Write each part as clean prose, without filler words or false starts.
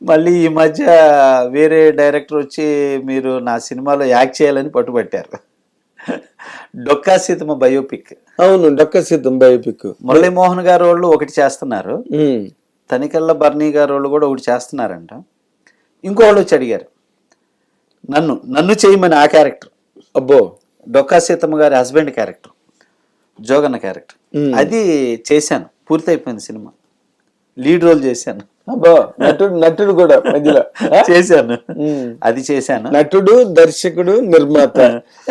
మళ్ళీ ఈ మధ్య వేరే డైరెక్టర్ వచ్చి మీరు నా సినిమాలో యాక్ట్ చేయాలని పట్టుబట్టారు. డొక్కా సీతమ్మ బయోపిక్. అవును, డొక్క సిద్ధం బయోపిక్. మురళీమోహన్ గారు వాళ్ళు ఒకటి చేస్తున్నారు, తనికెళ్ళ బర్నీ గారు వాళ్ళు కూడా ఒకటి చేస్తున్నారంట. ఇంకో వాళ్ళు వచ్చి అడిగారు నన్ను నన్ను చేయమని. ఆ క్యారెక్టర్ అబ్బో, డొక్కా సీతమ్మ గారి హస్బెండ్ క్యారెక్టర్, జోగన్న క్యారెక్టర్. అది చేశాను, పూర్తయిపోయింది సినిమా. లీడ్ రోల్ చేశాను. అబ్బో, నటుడు నటుడు కూడా మధ్యలో చేశాను, అది చేశాను. నటుడు, దర్శకుడు, నిర్మాత,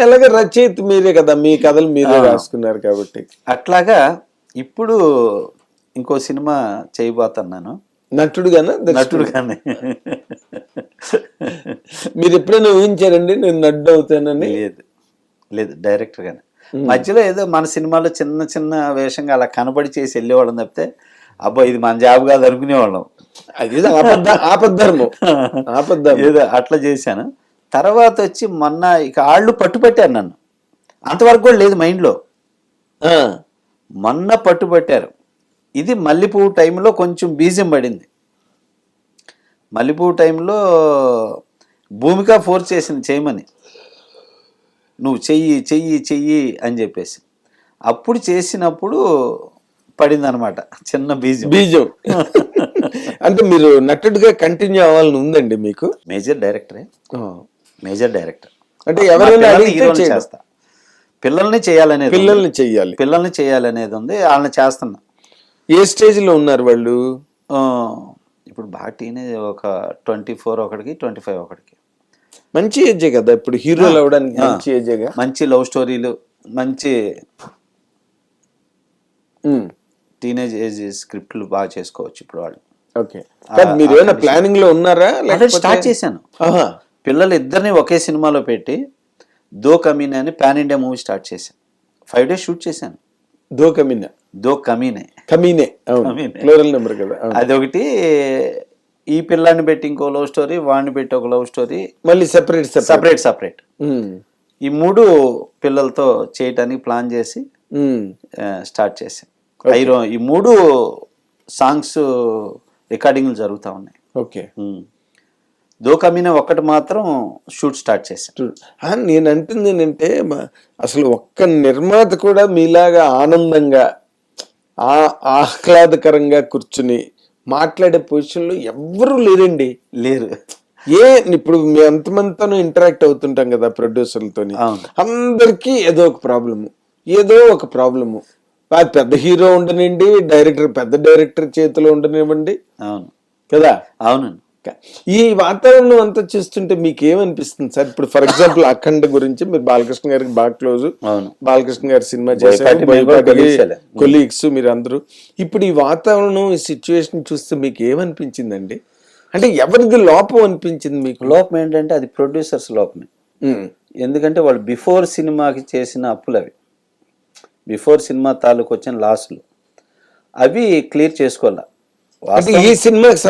ఎలాగ రచయిత మీరే కదా, మీ కథలు మీరే రాసుకున్నారు కాబట్టి. అట్లాగా ఇప్పుడు ఇంకో సినిమా చేయబోతున్నాను, నటుడుగానా నటుడుగానే. మీరు ఎప్పుడైనా ఊహించారండి నేను నటుడు అవుతానని? లేదు లేదు, డైరెక్టర్ గానే. మధ్యలో ఏదో మన సినిమాలో చిన్న చిన్న వేషంగా అలా కనబడి చేసి వెళ్ళేవాళ్ళం తప్పితే అబ్బో ఇది మన జాబ్ కాదు అనుకునేవాళ్ళం. అది ఆపద్ధర్మం. ఏదో అట్లా చేశాను. తర్వాత వచ్చి మొన్న ఇక వాళ్ళు పట్టుపట్టారు నన్ను, అంతవరకు కూడా లేదు మైండ్లో. మొన్న పట్టుబట్టారు. ఇది మల్లెపువ్వు టైంలో కొంచెం బీజం పడింది. మల్లెపువ్వు టైంలో భూమిక ఫోర్స్ చేసింది చేయమని, నువ్వు చెయ్యి చెయ్యి చెయ్యి అని చెప్పేసి. అప్పుడు చేసినప్పుడు పడింది అనమాట చిన్న బీజం. అంటే మీరు నటుడిగా కంటిన్యూ అవ్వాలని ఉందండి మీకు? మేజర్ డైరెక్టరే, మేజర్ డైరెక్టర్. అంటే ఎవరైనా చేస్తా, పిల్లల్ని చేయాలనేది, పిల్లల్ని చేయాలనేది ఉంది, వాళ్ళని చేస్తున్నా. ఏ స్టేజ్ లో ఉన్నారు వాళ్ళు? ఇప్పుడు బాగా టీనేజ్, ఒక 24 ఒకటికి, 25 ఒకటికి. మంచి ఏజే కదా ఇప్పుడు హీరోలు అవడానికి, మంచి ఏజేగా. మంచి లవ్ స్టోరీలు, మంచి టీనేజ్ ఏజ్ స్క్రిప్ట్లు బాగా చేసుకోవచ్చు ఇప్పుడు వాళ్ళు. ఓకే, మీరు ఏమైనా ప్లానింగ్ లో ఉన్నారా? స్టార్ట్ చేశాను. పిల్లలు ఇద్దరిని ఒకే సినిమాలో పెట్టి దో కమీనే అని పాన్ ఇండియా మూవీ స్టార్ట్ చేశాను. 5 days షూట్ చేశాను. దో కమీనే ప్లూరల్ నెంబర్ కదా. అదొకటి, ఈ పిల్లాన్ని పెట్టి ఇంకో లవ్ స్టోరీ, వాడిని పెట్టి ఒక లవ్ స్టోరీ, మళ్ళీ సెపరేట్. ఈ 3 పిల్లలతో చేయటానికి ప్లాన్ చేసి స్టార్ట్ చేశాను. ఈ 3 సాంగ్స్ రికార్డింగ్లు జరుగుతూ ఉన్నాయి. ఓకే, దో కమీనే ఒక్కటి మాత్రం షూట్ స్టార్ట్ చేశాను. నేను అంటుంది ఏంటంటే అసలు ఒక్క నిర్మాత కూడా మీలాగా ఆనందంగా ఆహ్లాదకరంగా కూర్చుని మాట్లాడే పొజిషన్లో ఎవ్వరూ లేరండి. లేరు. ఇప్పుడు మేము ఎంతమందితోనూ ఇంటరాక్ట్ అవుతుంటాం కదా ప్రొడ్యూసర్లతో, అందరికీ ఏదో ఒక ప్రాబ్లము. పెద్ద హీరో ఉండనివ్వండి, పెద్ద డైరెక్టర్ చేతిలో ఉండనివ్వండి. అవును కదా. అవునండి. ఈ వాతావరణం అంతా చూస్తుంటే మీకు ఏమనిపిస్తుంది సార్? ఇప్పుడు ఫర్ ఎగ్జాంపుల్ అఖండ గురించి మీరు బాలకృష్ణ గారికి బాగా క్లోజ్, బాలకృష్ణ గారి సినిమా చేశారు, కొలీగ్స్ మీరు అందరూ. ఇప్పుడు ఈ వాతావరణం, ఈ సిచ్యువేషన్ చూస్తే మీకు ఏమనిపించిందండి? అంటే ఎవరిది లోపం అనిపించింది మీకు? లోపం ఏంటంటే అది ప్రొడ్యూసర్స్ లోపమే. ఎందుకంటే వాళ్ళు బిఫోర్ సినిమాకి చేసిన అప్పులు, అవి బిఫోర్ సినిమా తాలూకు వచ్చిన లాసులు, అవి క్లియర్ చేసుకోవాలా. ఈ సినిమాకి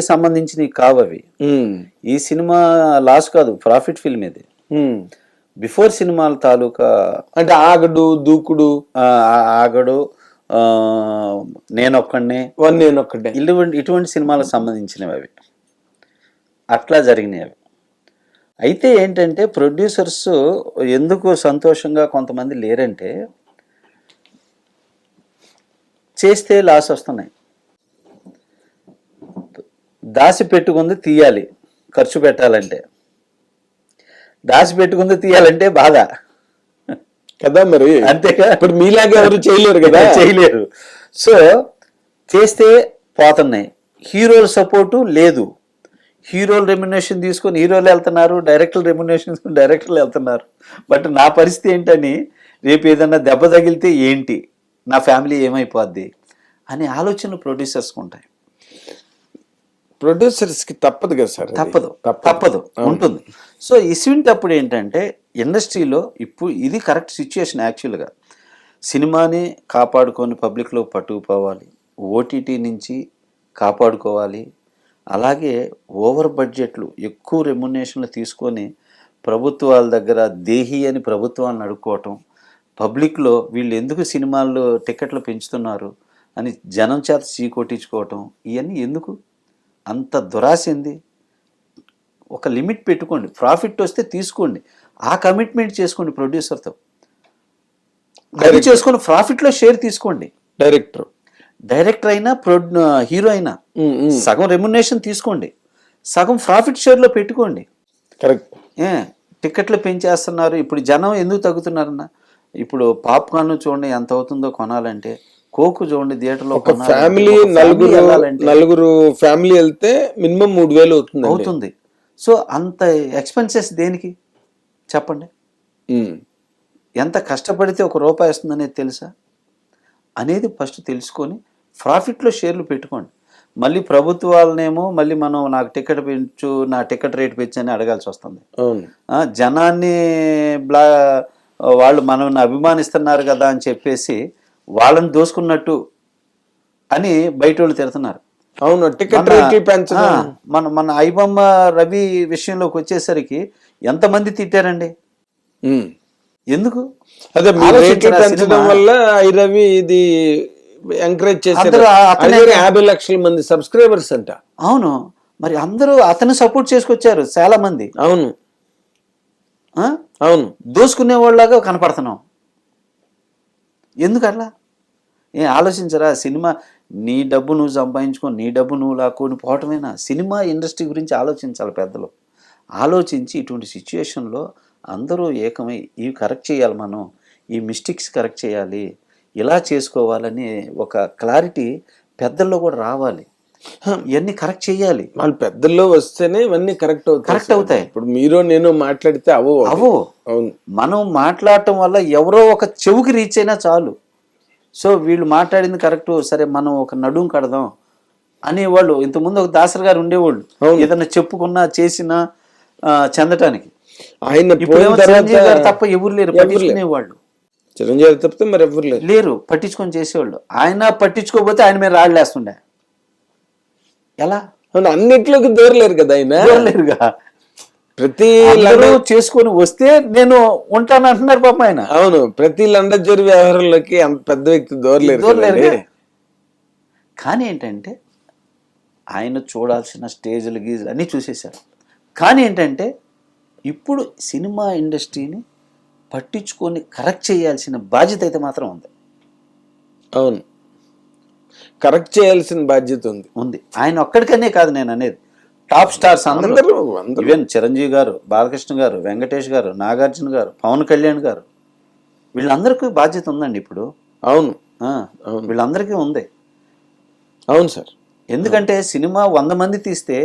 సంబంధించినవి కావు అవి. ఈ సినిమా లాస్ కాదు, ప్రాఫిట్ ఫిల్మ్ ఇది. బిఫోర్ సినిమాల తాలూకా అంటే దూకుడు, ఆగడు, నేనొక్కడే, ఇటువంటి సినిమాలకు సంబంధించినవి అవి. అట్లా జరిగినాయి అవి. అయితే ఏంటంటే ప్రొడ్యూసర్స్ ఎందుకు సంతోషంగా కొంతమంది లేరంటే, చేస్తే లాస్ వస్తున్నాయి, దాసి పెట్టుకుంది తీయాలి, ఖర్చు పెట్టాలంటే. దాసి పెట్టుకుంది తీయాలంటే బాధ కదా మరి. అంతేగా, ఇప్పుడు మీలాగా ఎవరు చేయలేరు కదా, చేయలేరు. సో చేస్తే పోతున్నాయి. హీరోల సపోర్టు లేదు. హీరోలు రెమ్యునేషన్ తీసుకొని హీరోలు వెళ్తున్నారు, డైరెక్టర్లు రెమ్యునేషన్ తీసుకొని డైరెక్టర్లు వెళ్తున్నారు. బట్ నా పరిస్థితి ఏంటని, రేపు ఏదన్నా దెబ్బ తగిలితే ఏంటి, నా ఫ్యామిలీ ఏమైపోద్ది అనే ఆలోచనలు ప్రొడ్యూసర్స్కి ఉంటాయి. ప్రొడ్యూసర్స్కి తప్పదు కదా సార్, తప్పదు ఉంటుంది. సో ఇసుంటప్పుడు ఏంటంటే ఇండస్ట్రీలో ఇప్పుడు ఇది కరెక్ట్ సిచ్యుయేషన్. యాక్చువల్గా సినిమాని కాపాడుకొని పబ్లిక్లో పట్టుకుపోవాలి, ఓటీటీ నుంచి కాపాడుకోవాలి. అలాగే ఓవర్ బడ్జెట్లు, ఎక్కువ రెమ్యునేషన్లు తీసుకొని ప్రభుత్వాల దగ్గర దేహి అని ప్రభుత్వాన్ని అడుక్కోవటం, పబ్లిక్లో వీళ్ళు ఎందుకు సినిమాల్లో టికెట్లు పెంచుతున్నారు అని జనం చేత చీకొట్టించుకోవటం, ఇవన్నీ ఎందుకు? అంత దురాశ ఏంది? ఒక లిమిట్ పెట్టుకోండి, ప్రాఫిట్ వస్తే తీసుకోండి, ఆ కమిట్మెంట్ చేసుకోండి ప్రొడ్యూసర్తో, అది చేసుకొని ప్రాఫిట్లో షేర్ తీసుకోండి. డైరెక్టర్ అయినా హీరో అయినా సగం రెమ్యునరేషన్ తీసుకోండి, సగం ప్రాఫిట్ షేర్లో పెట్టుకోండి. కరెక్ట్. టికెట్లు పెంచేస్తున్నారు. ఇప్పుడు జనం ఎందుకు తగ్గుతున్నారన్న, ఇప్పుడు పాప్కార్న్ చూడండి ఎంత అవుతుందో కొనాలంటే, కోక్ చూడండి థియేటర్లో ఒక ఫ్యామిలీ నలుగురు ఫ్యామిలీ వెళ్తే మినిమం 3,000 అవుతుంది. సో అంత ఎక్స్పెన్సెస్ దేనికి చెప్పండి? ఎంత కష్టపడితే ₹1 వస్తుందనేది తెలుసా అనేది ఫస్ట్ తెలుసుకొని ప్రాఫిట్లో షేర్లు పెట్టుకోండి. మళ్ళీ ప్రభుత్వాలనేమో మళ్ళీ మనం నాకు టికెట్ పెంచు, నా టికెట్ రేట్ పెంచు అని అడగాల్సి వస్తుంది. జనాన్ని వాళ్ళు మనల్ని అభిమానిస్తున్నారు కదా అని చెప్పేసి వాళ్ళని దోసుకున్నట్టు అని బయట వాళ్ళు తిడుతున్నారు. అవును, టికెట్ రేట్లు పెంచడం. మన ఐబొమ్మ రవి విషయంలోకి వచ్చేసరికి ఎంతమంది తిట్టారండి? ఎందుకు? అదే రేట్లు పెంచడం వల్ల ఐ రవి ఇది ఎంకరేజ్ చేశారు. 50 లక్షల మంది సబ్స్క్రైబర్స్ అంట. అవును, మరి అందరూ అతను సపోర్ట్ చేసుకొచ్చారు చాలా మంది. అవును అవును, దోసుకునే వాళ్ళలాగా కనపడుతున్నాం. ఎందుకు అట్లా? ఆలోచించరా? సినిమా నీ డబ్బు నువ్వు సంపాదించుకొని నీ డబ్బు నువ్వు లాక్కొని పోవటమేనా? సినిమా ఇండస్ట్రీ గురించి ఆలోచించాలి పెద్దలు. ఆలోచించి ఇటువంటి సిచ్యుయేషన్లో అందరూ ఏకమై ఇవి కరెక్ట్ చేయాలి, మనం ఈ మిస్టేక్స్ కరెక్ట్ చేయాలి, ఇలా చేసుకోవాలని ఒక క్లారిటీ పెద్దల్లో కూడా రావాలి. ఇవన్నీ కరెక్ట్ చేయాలి. వాళ్ళు పెద్దల్లో వస్తేనే ఇవన్నీ కరెక్ట్ అవుతాయి. ఇప్పుడు మీరు నేను మాట్లాడితే అవో మనం మాట్లాడటం వల్ల ఎవరో ఒక చెవుకి రీచ్ అయినా చాలు. సో వీళ్ళు మాట్లాడింది కరెక్ట్, సరే మనం ఒక నడుం కడదాం అనేవాళ్ళు. ఇంతకుముందు ఒక దాసరి గారు ఉండేవాళ్ళు, ఏదన్నా చెప్పుకున్నా చేసినా చెందటానికి. ఆయన చిరంజీవి గారు తప్ప ఎవరు లేరు పట్టించుకునేవాళ్ళు. చిరంజీవి తప్పితే మరి ఎవరు లేరు పట్టించుకొని చేసేవాళ్ళు. ఆయన పట్టించుకోకపోతే ఆయన మీద రాళ్ళేస్తుండే. ఎలా? అన్నిట్లోకి దూరలేరు కదా ఆయన. దూరలేరుగా, ప్రతి చేసుకొని వస్తే నేను ఉంటాను అంటున్నారు పాప ఆయన. అవును, ప్రతి లండజోరి వ్యవహారంలోకి అంత పెద్ద వ్యక్తి దూరలేరు. కానీ ఏంటంటే ఆయన చూడాల్సిన స్టేజ్లు గీజులు అన్నీ చూసేశారు. కానీ ఏంటంటే ఇప్పుడు సినిమా ఇండస్ట్రీని పట్టించుకొని కరెక్ట్ చేయాల్సిన బాధ్యత అయితే మాత్రం ఉంది. అవును, కరెక్ట్ చేయాల్సిన బాధ్యత ఉంది. ఆయన ఒక్కడికనే కాదు నేను అనేది, టాప్ స్టార్స్ అందరూ, ఈవెన్ చిరంజీవి గారు, బాలకృష్ణ గారు, వెంకటేష్ గారు, నాగార్జున గారు, పవన్ కళ్యాణ్ గారు, వీళ్ళందరికీ బాధ్యత ఉందండి ఇప్పుడు. అవును, వీళ్ళందరికీ ఉంది. అవును సార్. ఎందుకంటే సినిమా 100 మంది తీస్తే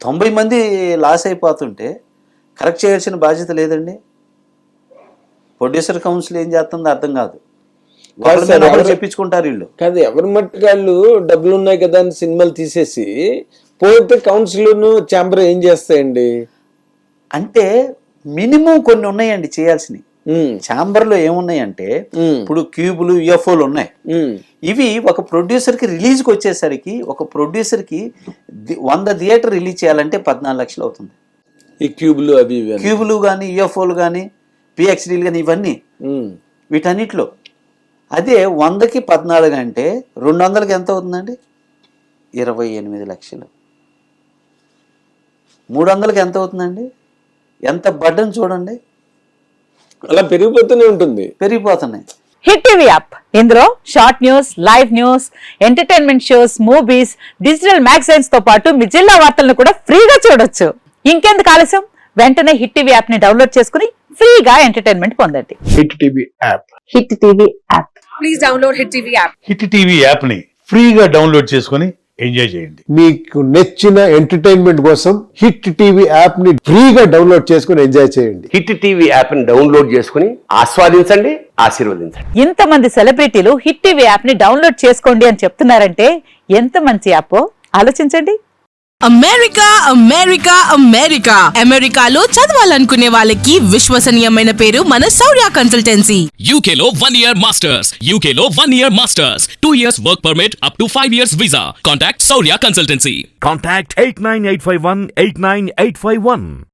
90 మంది లాస్ అయిపోతుంటే కరెక్ట్ చేయాల్సిన బాధ్యత లేదండి. ప్రొడ్యూసర్ కౌన్సిల్ ఏం చేస్తుందో అర్థం కాదు. చెప్పించుకుంటారు వీళ్ళు. కాదు, ఎవరి మట్టుకాళ్ళు డబ్బులు ఉన్నాయి కదా అని సినిమాలు తీసేసి పోతే కౌన్సిల్ ఛాంబర్ ఏం చేస్తాయండి అంటే మినిమం కొన్ని ఉన్నాయండి చేయాల్సినవి. ఛాంబర్ లో ఏమున్నాయంటే ఇప్పుడు క్యూబులు, యూఎఫ్ఓలు ఉన్నాయి. ఇవి ఒక ప్రొడ్యూసర్ కి రిలీజ్ కి వచ్చేసరికి ఒక ప్రొడ్యూసర్ కి 100 థియేటర్ రిలీజ్ చేయాలంటే 14 లక్షలు అవుతుంది. ఈ క్యూబులు అవి క్యూబులు కానీ, యూఎఫ్ఓలు కానీ, పిఎక్స్డీలు కానీ, ఇవన్నీ వీటన్నిటిలో. అదే 100కి 14 అంటే 200కి ఎంత అవుతుందండి? 28 లక్షలు. 300కి ఎంత అవుతుందండి? ఎంత బడ్డని చూడండి. అలా పెరిగిపోతూనే ఉంటుంది. పెరిగిపోతున్నాయి. హిట్ టీవీ యాప్, ఇందులో short news, live news, entertainment shows, movies, digital magazines తో పాటు మీ జిల్లా వార్తలను కూడా ఫ్రీగా చూడొచ్చు. ఇంకెందుకు ఆలస్యం, వెంటనే హిట్ టీవీ యాప్ ని డౌన్లోడ్ చేసుకుని ఫ్రీగా ఎంటర్టైన్మెంట్ పొందండి. Hit TV app. Hit TV app. Please download hit TV app. Hit TV app ని ఫ్రీగా డౌన్లోడ్ చేసుకుని ఎంజాయ్ చేయండి. మీకు నచ్చిన ఎంటర్టైన్మెంట్ కోసం హిట్ టీవీ యాప్ ని ఫ్రీగా డౌన్లోడ్ చేసుకుని ఎంజాయ్ చేయండి. హిట్ టీవీ యాప్ ని డౌన్లోడ్ చేసుకుని ఆస్వాదించండి, ఆశీర్వదించండి. ఇంతమంది సెలబ్రిటీలు హిట్ టీవీ యాప్ ని డౌన్లోడ్ చేసుకోండి అని చెప్తున్నారంటే ఎంత మంచి యాప్ ఆలోచించండి. అమెరికా అమెరికా అమెరికా అమెరికాలో చదవాలనుకునే వాళ్ళకి విశ్వసనీయమైన పేరు మన శౌర్య కన్సల్టెన్సీ. UK లో 1 year masters. UK లో 1 year masters. 2 years work permit up to 5 years visa. Contact Saurya Consultancy. Contact 89851 89851.